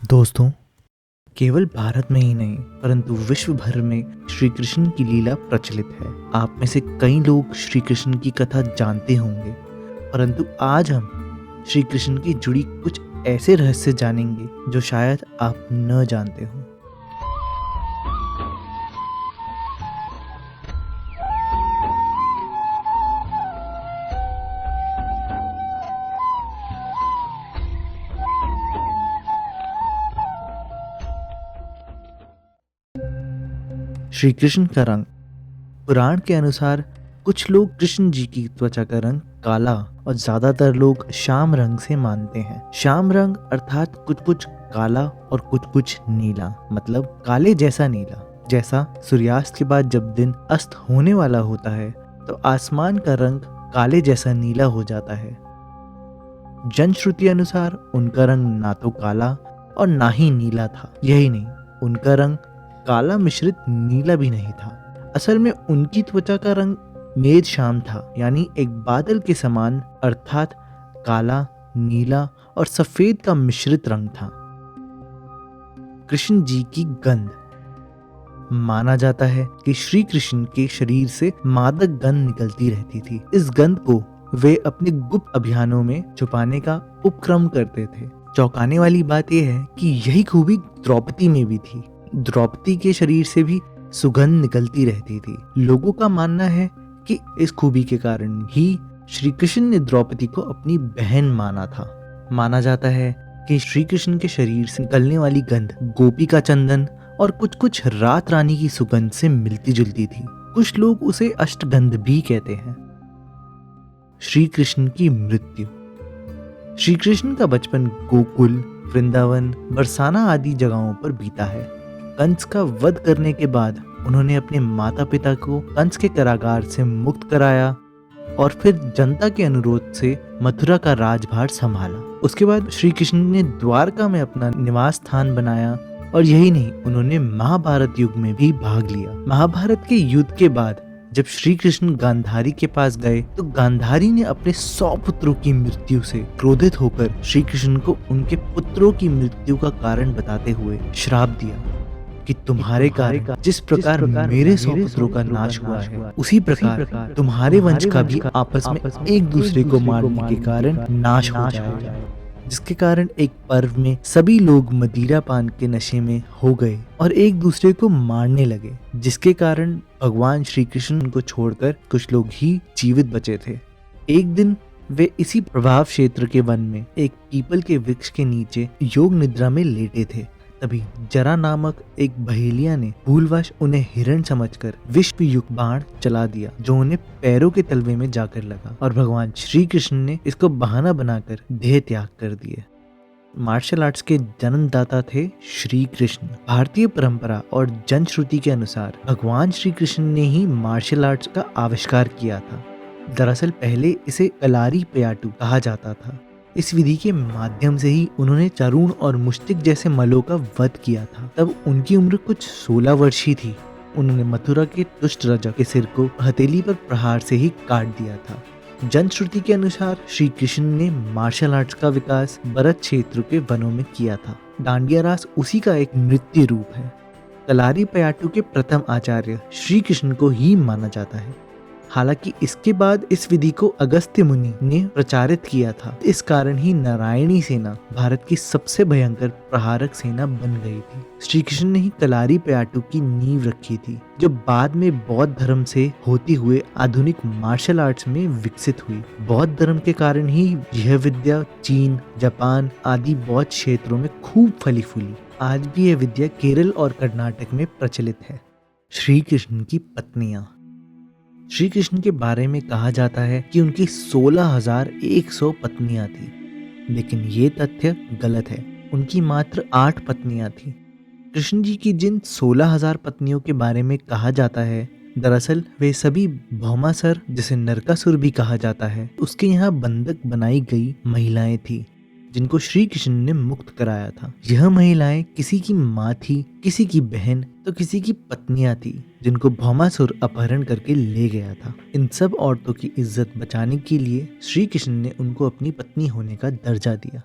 दोस्तों, केवल भारत में ही नहीं परंतु विश्व भर में श्री कृष्ण की लीला प्रचलित है। आप में से कई लोग श्री कृष्ण की कथा जानते होंगे, परंतु आज हम श्री कृष्ण की जुड़ी कुछ ऐसे रहस्य जानेंगे जो शायद आप न जानते हो। श्री कृष्ण का रंग। पुराण के अनुसार कुछ लोग कृष्ण जी की त्वचा का रंग काला और ज्यादातर लोग श्याम रंग से मानते हैं। श्याम रंग अर्थात कुछ कुछ काला और कुछ कुछ नीला, मतलब काले जैसा नीला। जैसा सूर्यास्त के बाद जब दिन अस्त होने वाला होता है तो आसमान का रंग काले जैसा नीला हो जाता है। जनश्रुति अनुसार उनका रंग ना तो काला और ना ही नीला था। यही नहीं, उनका रंग काला मिश्रित नीला भी नहीं था। असल में उनकी त्वचा का रंग मेद श्याम था, यानी एक बादल के समान, अर्थात काला, नीला और सफेद का मिश्रित रंग था। कृष्ण जी की गंध। माना जाता है कि श्री कृष्ण के शरीर से मादक गंध निकलती रहती थी। इस गंध को वे अपने गुप्त अभियानों में छुपाने का उपक्रम करते थे। चौंकाने वाली बात यह है कि यही खूबी द्रौपदी में भी थी। द्रौपदी के शरीर से भी सुगंध निकलती रहती थी। लोगों का मानना है कि इस खूबी के कारण ही श्री कृष्ण ने द्रौपदी को अपनी बहन माना था। माना जाता है कि श्री कृष्ण के शरीर से निकलने वाली गंध गोपी का चंदन और कुछ कुछ रात रानी की सुगंध से मिलती जुलती थी। कुछ लोग उसे अष्टगंध भी कहते हैं। श्री कृष्ण की मृत्यु। श्री कृष्ण का बचपन गोकुल, वृंदावन, बरसाना आदि जगहों पर बीता है। कंस का वध करने के बाद उन्होंने अपने माता पिता को कंस के कारागार से मुक्त कराया और फिर जनता के अनुरोध से मथुरा का राजभार संभाला। उसके बाद श्री कृष्ण ने द्वारका में अपना निवास स्थान बनाया और यही नहीं, उन्होंने महाभारत युग में भी भाग लिया। महाभारत के युद्ध के बाद जब श्री कृष्ण गांधारी के पास गए तो गांधारी ने अपने 100 पुत्रों की मृत्यु से क्रोधित होकर श्री कृष्ण को उनके पुत्रों की मृत्यु का कारण बताते हुए श्राप दिया कि तुम्हारे कारण जिस प्रकार मेरे 100 पुत्रों का नाश हुआ है, उसी प्रकार तुम्हारे वंश का भी आपस में एक दूसरे को मारने के कारण नाश हो जाएगा। जिसके कारण एक पर्व में सभी लोग मदिरा पान के नशे में हो गए और एक दूसरे को मारने लगे, जिसके कारण भगवान श्री कृष्ण को छोड़कर कुछ लोग ही जीवित बचे थे। एक दिन वे इसी प्रभाव क्षेत्र के वन में एक पीपल के वृक्ष के नीचे योग निद्रा में लेटे थे। तभी जरा नामक एक बहेलिया ने भूलवश उन्हें हिरण समझकर विष युक्त बाण चला दिया, जो उन्हें पैरों के तलवे में जाकर लगा और भगवान श्री कृष्ण ने इसको बहाना बनाकर देह त्याग कर दिए। मार्शल आर्ट्स के जन्मदाता थे श्री कृष्ण। भारतीय परंपरा और जनश्रुति के अनुसार भगवान श्री कृष्ण ने ही मार्शल आर्ट्स का आविष्कार किया था। दरअसल पहले इसे कलारी पयाटू कहा जाता था। इस विधि के माध्यम से ही उन्होंने चारून और मुष्टिक जैसे मलों का वध किया था। तब उनकी उम्र कुछ 16 वर्ष ही थी। उन्होंने मथुरा के दुष्ट राजा के सिर को हथेली पर प्रहार से ही काट दिया था। जनश्रुति के अनुसार श्री कृष्ण ने मार्शल आर्ट्स का विकास भरत क्षेत्र के वनों में किया था। डांडिया रास उसी का एक नृत्य रूप है। कलारी पयाटू के प्रथम आचार्य श्री कृष्ण को ही माना जाता है। हालांकि इसके बाद इस विधि को अगस्त्य मुनि ने प्रचारित किया था। इस कारण ही नारायणी सेना भारत की सबसे भयंकर प्रहारक सेना बन गई थी। श्री कृष्ण ने ही कलारी पयाटू की नींव रखी थी, जो बाद में बौद्ध धर्म से होती हुए आधुनिक मार्शल आर्ट्स में विकसित हुई। बौद्ध धर्म के कारण ही यह विद्या चीन, जापान आदि बौद्ध क्षेत्रों में खूब फली फूली। आज भी यह विद्या केरल और कर्नाटक में प्रचलित है। श्री कृष्ण की पत्नियां। श्री कृष्ण के बारे में कहा जाता है कि उनकी 16,100 पत्नियां थी, लेकिन ये तथ्य गलत है। उनकी मात्र 8 पत्नियां थी। कृष्ण जी की जिन 16,000 पत्नियों के बारे में कहा जाता है, दरअसल वे सभी भौमासुर, जिसे नरकासुर भी कहा जाता है, उसके यहाँ बंधक बनाई गई महिलाएं थी, जिनको श्री कृष्ण ने मुक्त कराया था। यह महिलाएं किसी की माँ थी, किसी की बहन तो किसी की पत्नियां थी, जिनको भौमासुर अपहरण करके ले गया था। इन सब औरतों की इज्जत बचाने के लिए श्री कृष्ण ने उनको अपनी पत्नी होने का दर्जा दिया।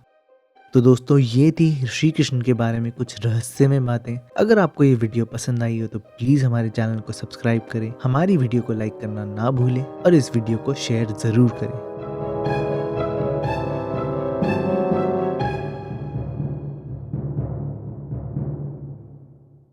तो दोस्तों ये थी श्री कृष्ण के बारे में कुछ रहस्यमय बातें। अगर आपको ये वीडियो पसंद आई हो तो प्लीज हमारे चैनल को सब्सक्राइब करें, हमारी वीडियो को लाइक करना ना भूलें और इस वीडियो को शेयर जरूर करें।